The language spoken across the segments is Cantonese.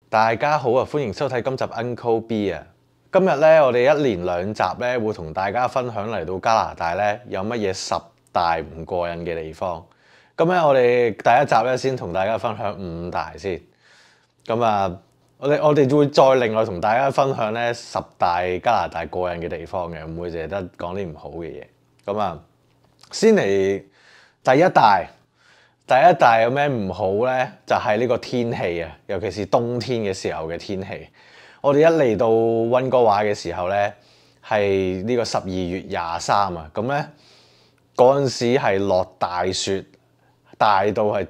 大家好啊，歡迎收睇今集 Uncle B 啊！今日咧，我哋一連兩集咧，會同大家分享嚟到加拿大咧有乜嘢10大唔過癮嘅地方。咁咧，我哋第一集咧先同大家分享5大先。咁啊，我哋會再另外同大家分享咧10大加拿大過癮嘅地方嘅，唔會淨係得講啲唔好嘅嘢。咁啊，先嚟第一大。第一大有咩唔好呢？就係呢個天氣啊，尤其是冬天嘅時候嘅天氣。我哋一嚟到溫哥華嘅時候呢，係呢個12月23啊，咁呢嗰陣時係落大雪，大到係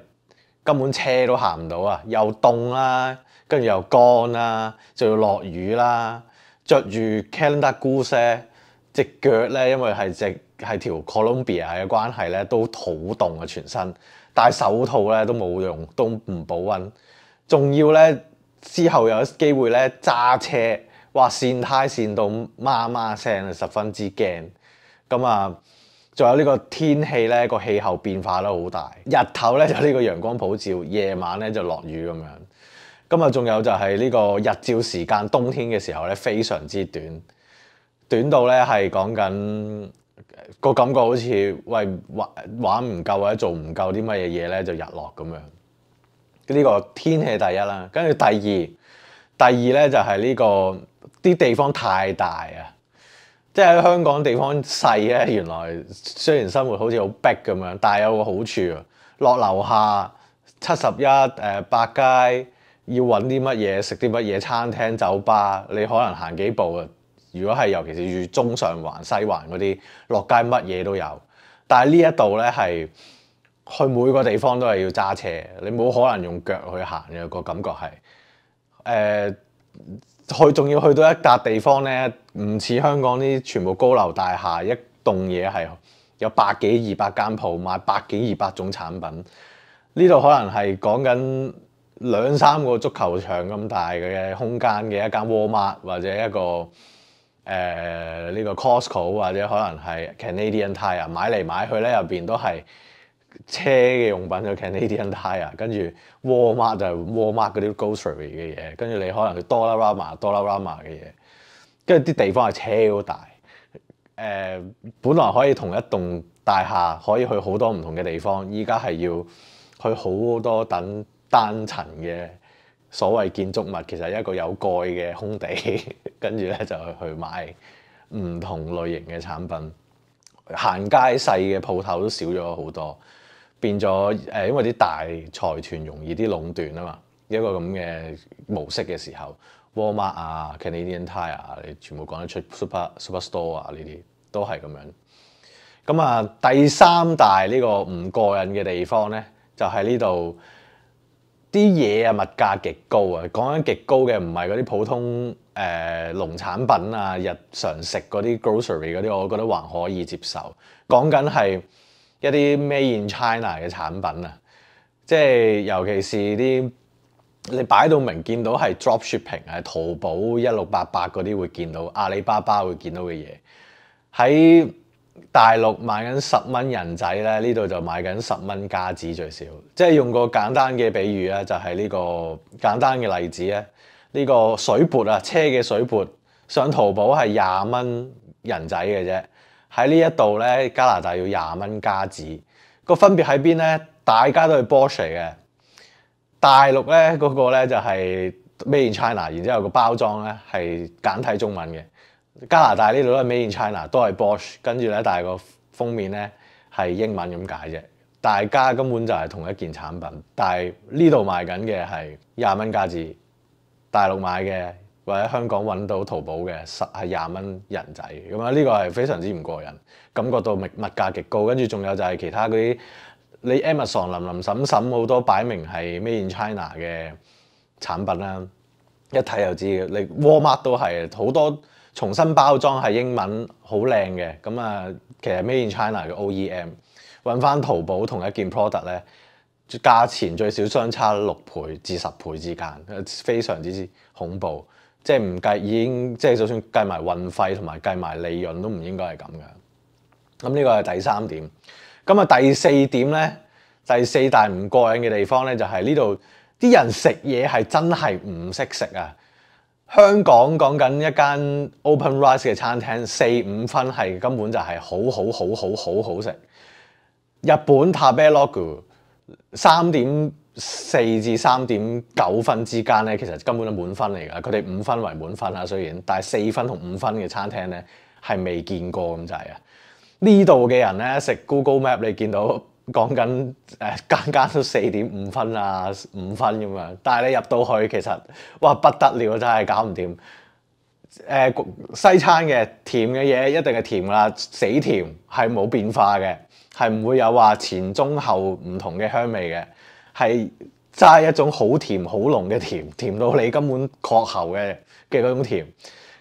根本車都行唔到啊！又凍啦，跟住又乾啦，就要落雨啦。着住 Canada Goose 隻腳呢，因為係條 Columbia 嘅關係呢，都好凍啊，全身。戴手套咧都冇用，都唔保溫。仲要咧之後有機會咧揸車，哇跣胎跣到媽媽聲，十分之驚。咁啊，仲有呢個天氣咧個氣候變化都好大。日頭咧就呢個陽光普照，夜晚咧就落雨咁樣。咁啊，仲有就係呢個日照時間，冬天嘅時候咧非常之短，短到咧係講緊。個感覺好似喂玩唔夠或者做唔夠啲乜嘢嘢咧，就日落咁樣。呢個天氣第一啦，跟住第二咧就係呢個啲地方太大啊！即係喺香港地方細咧，原來雖然生活好似好逼咁樣，但係有個好處啊。落樓下71百佳要揾啲乜嘢食啲乜嘢餐廳酒吧，你可能行幾步啊。如果係尤其是住中上環、西環嗰啲，落街乜嘢都有。但係呢一度咧係去每個地方都係要揸車，你冇可能用腳去行嘅，個感覺係去仲要去到一笪地方咧，唔似香港啲全部高樓大廈，一棟嘢係有100幾200間鋪賣100幾200種產品。呢度可能係講緊2、3個足球場咁大嘅空間嘅一間 Walmart 或者一個。呢個 Costco 或者可能係 Canadian Tire 買嚟買去咧，入邊都係車嘅用品，就 Canadian Tire， 跟住 Walmart 就係 Walmart 嗰啲 grocery 嘅嘢，跟住你可能去 Dollarama 嘅嘢，跟住啲地方係超大。本來可以同一棟大廈可以去好多唔同嘅地方，依家係要去好多等單層嘅。所謂建築物其實一個有蓋嘅空地，跟住咧就去買唔同類型嘅產品。行街細嘅鋪頭都少咗好多，變咗因為啲大財團容易啲壟斷啊嘛。一個咁嘅模式嘅時候 ，Walmart 啊、Canadian Tire 啊，你全部講得出 Superstore 啊，呢啲都係咁樣。咁啊，第三大呢個唔過癮嘅地方咧，就係呢度。啲嘢啊，物價極高啊！講緊極高嘅唔係嗰啲普通農產品啊，日常食嗰啲 grocery 嗰啲，我覺得還可以接受。講緊係一啲 Made in China 嘅產品啊，即係尤其是啲你擺到明見到係 drop shipping， 係淘寶1688嗰啲會見到，阿里巴巴會見到嘅嘢喺。大陸賣緊10蚊人仔咧，呢度就賣緊10蚊加紙最少。即係用個簡單嘅比喻咧，就係呢個簡單嘅例子咧。呢個水缽啊，車嘅水缽上淘寶係20蚊人仔嘅啫。喺呢一度咧，加拿大要20蚊加紙。個分別喺邊咧？大家都係 Bosch 嘅。大陸咧嗰個咧就係 Made in China， 然之後個包裝咧係簡體中文嘅。加拿大呢度都係 Made in China， 都係 Bosch， 跟住咧，但係個封面咧係英文咁解啫。大家根本就係同一件產品，但係呢度賣緊嘅係20蚊加紙，大陸買嘅或者香港揾到淘寶嘅係20蚊人仔。咁啊，呢個係非常之唔過癮，感覺到物價極高。跟住仲有就係其他嗰啲你 Amazon 林林審審好多擺明係 Made in China 嘅產品啦，一睇就知嘅。你 Walmart 都係好多。重新包裝係英文好靚嘅，咁啊，其實 Made in China 嘅 OEM 揾翻淘寶同一件 product 咧，價錢最少相差6倍至10倍之間，非常之恐怖。即係唔計已經，即係就算計埋運費同埋計埋利潤都唔應該係咁嘅。咁呢個係第3點。咁啊，第4點咧，第4大唔過癮嘅地方咧，就係呢度啲人食嘢係真係唔識食啊！香港講緊一間 OpenRice 嘅餐廳，4-5分係根本就係好食。日本 Tabelog 3.4至3.9分之間咧，其實根本都滿分嚟㗎。佢哋5分為滿分啊，雖然，但係4分同5分嘅餐廳咧係未見過咁滯啊！呢度嘅人咧食 Google Map， 你見到講緊間都4.5分啊5分咁樣，但係你入到去其實哇不得了，真係搞唔掂。西餐嘅甜嘅嘢一定係甜㗎啦，死甜係冇變化嘅，係唔會有話前中後唔同嘅香味嘅，係齋一種好甜好濃嘅甜，甜到你根本渴喉嘅嗰種甜。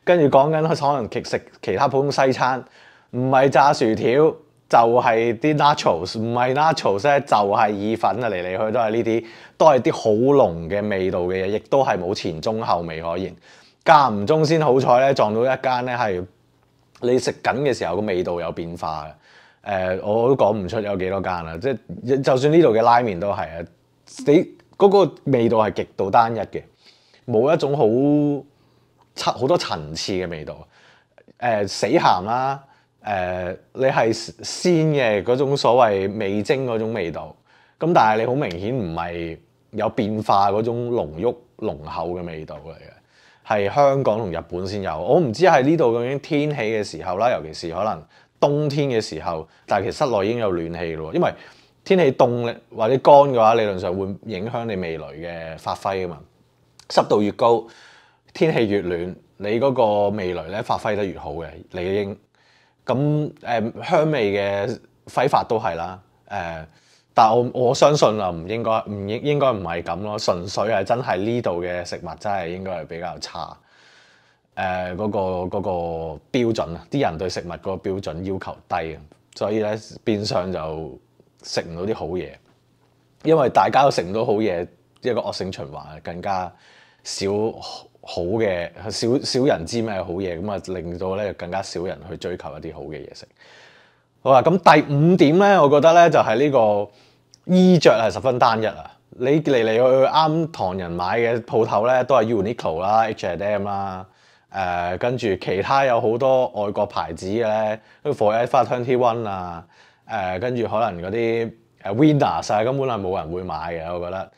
跟住講緊可能食其他普通西餐，唔係炸薯條就係啲 nachos， 唔係 nachos 咧就係意粉啊，嚟嚟去都係呢啲，都係啲好濃嘅味道嘅嘢，亦都係冇前中後味可言。間唔中先好彩咧撞到一間咧係你食緊嘅時候個味道有變化嘅。我都講唔出有幾多間啦，即係就算呢度嘅拉麵都係啊，你嗰個味道係極度單一嘅，冇一種好多層次嘅味道。死鹹啦，你係鮮嘅嗰種所謂味精嗰種味道，咁但係你好明顯唔係有變化嗰種濃郁濃厚嘅味道嚟嘅，係香港同日本先有。我唔知係呢度究竟天氣嘅時候啦，尤其是可能冬天嘅時候，但係其實室內已經有暖氣咯，因為天氣凍或者乾嘅話，理論上會影響你味蕾嘅發揮啊嘛。濕度越高，天氣越暖，你嗰個味蕾咧發揮得越好嘅，理應咁香味嘅揮發都係啦。但我相信啊，應該唔係咁咯，純粹係真係呢度嘅食物真係應該係比較差。嗰個標準啊，啲人對食物嗰個標準要求低，所以咧變相就食唔到啲好嘢，因為大家都食唔到好嘢，一個惡性循環，更加少好嘅，少人知咩好嘢，咁啊令到咧更加少人去追求一啲好嘅嘢食。好啦，咁第5點咧，我覺得咧就係呢個衣着係十分單一啊！你嚟嚟去去啱唐人買嘅鋪頭咧，都係 Uniqlo 啦、H&M 啦。跟住其他有好多外國牌子嘅咧，都 Forever 21啊，跟住可能嗰啲Winners 啊，根本係冇人會買嘅，我覺得。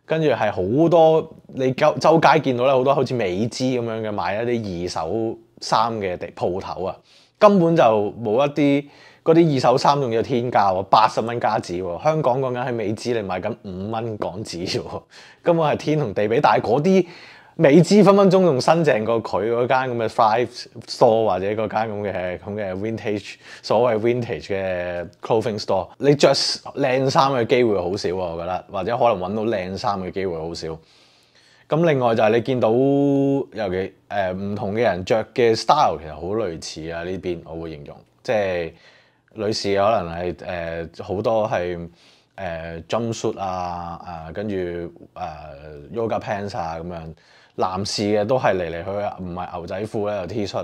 跟住係好多你周街見到咧，好多好似美姿咁樣嘅買一啲二手衫嘅鋪頭啊，根本就冇一啲嗰啲二手衫仲要天價喎，80蚊加紙喎。香港講緊喺美姿你買緊5蚊港紙啫喎，根本係天同地比。但係嗰啲美姿分分鐘仲新淨過佢嗰間咁嘅 Thrift Store 或者嗰間咁嘅 vintage 所謂 vintage 嘅 clothing store， 你着靚衫嘅機會好少啊，我覺得，或者可能揾到靚衫嘅機會好少。咁另外就係你見到尤其唔同嘅人着嘅 style 其實好類似啊，呢邊我會形容，即係女士可能係好多係jumpsuit 啊，跟住yoga pants 啊咁樣。男士嘅都係嚟嚟去去，唔係牛仔褲咧，有 T 恤，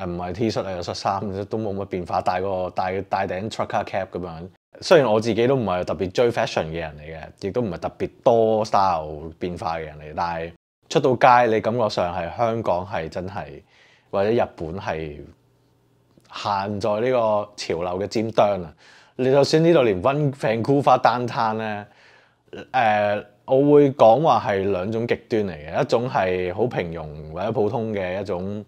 唔係 T 恤啊，有恤衫，都冇乜變化。戴頂 trucker cap 咁樣。雖然我自己都唔係特別追 fashion 嘅人嚟嘅，亦都唔係特別多 style 變化嘅人嚟，但係出到街你感覺上係香港係真係，或者日本係行在呢個潮流嘅尖端啊！你就算呢度連 Vancouver downtown 咧，我會講話係兩種極端嚟嘅，一種係好平庸或者普通嘅一種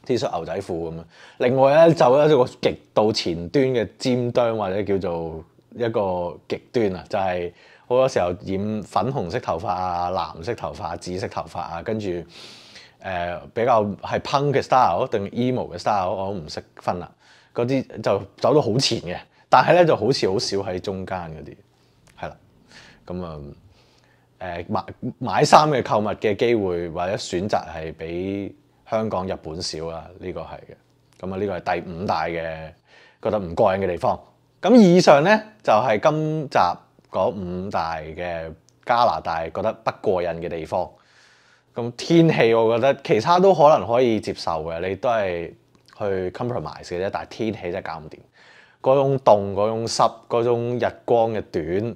T 恤牛仔褲咁樣，另外咧就一個極度前端嘅尖端或者叫做一個極端啊，就係好多時候染粉紅色頭髮啊、藍色頭髮、紫色頭髮啊，跟住比較係 punk 嘅 style 定 emo 嘅 style，我都唔識分啦。嗰啲就走到好前嘅，但係咧就好似好少喺中間嗰啲，係啦，咁啊。買衫嘅購物嘅機會或者選擇係比香港、日本少啦，呢個係嘅。咁啊，呢個係第5大嘅覺得唔過癮嘅地方。咁以上咧就係今集嗰5大嘅加拿大覺得不過癮嘅地方。咁天氣我覺得其他都可能可以接受嘅，你都係去 compromise 嘅啫。但係天氣真係搞唔掂，嗰種凍、嗰種濕、嗰種日光嘅短。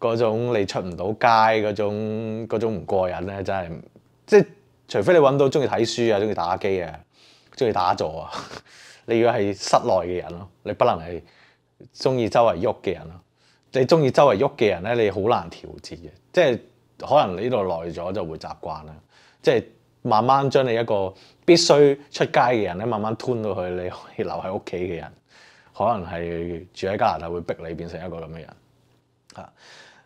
嗰種你出唔到街嗰種唔過癮咧，真係即係除非你揾到中意睇書啊、中意打機啊、中意打坐啊，你要係室內嘅人咯，你不能係中意周圍喐嘅人咯。你中意周圍喐嘅人咧，你好難調節嘅，即係可能呢度耐咗就會習慣啦。即係慢慢將你一個必須出街嘅人咧，慢慢吞到去你可以留喺屋企嘅人，可能係住喺加拿大會逼你變成一個咁嘅人嚇。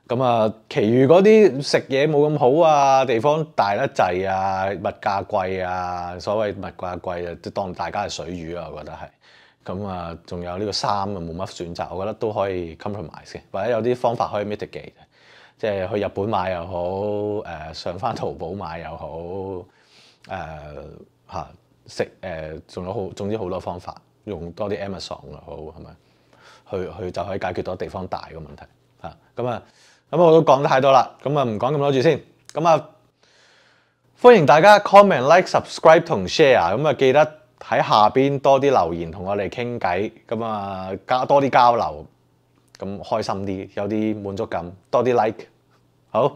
咁啊，其餘嗰啲食嘢冇咁好啊，地方大得滯啊，物價貴啊，所謂物價貴啊，都當大家係水魚啊，我覺得係。咁啊，仲有呢個衫啊，冇乜選擇，我覺得都可以 compromise 嘅，或者有啲方法可以 mitigate 嘅，即係去日本買又好，上翻淘寶買又好，食仲有總之好多方法，用多啲 Amazon 又好，係咪？去就可以解決到地方大嘅問題嚇。咁我都講得太多啦，咁啊唔講咁多住先。咁啊，歡迎大家 comment、like、subscribe 同 share，咁啊記得喺下邊多啲留言同我哋傾偈，咁啊多啲交流，咁開心啲，有啲滿足感，多啲 like。好，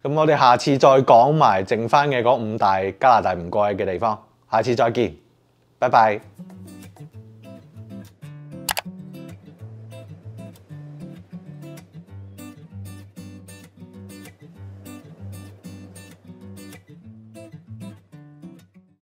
咁我哋下次再講埋剩翻嘅嗰5大加拿大唔過癮嘅地方，下次再見，拜拜。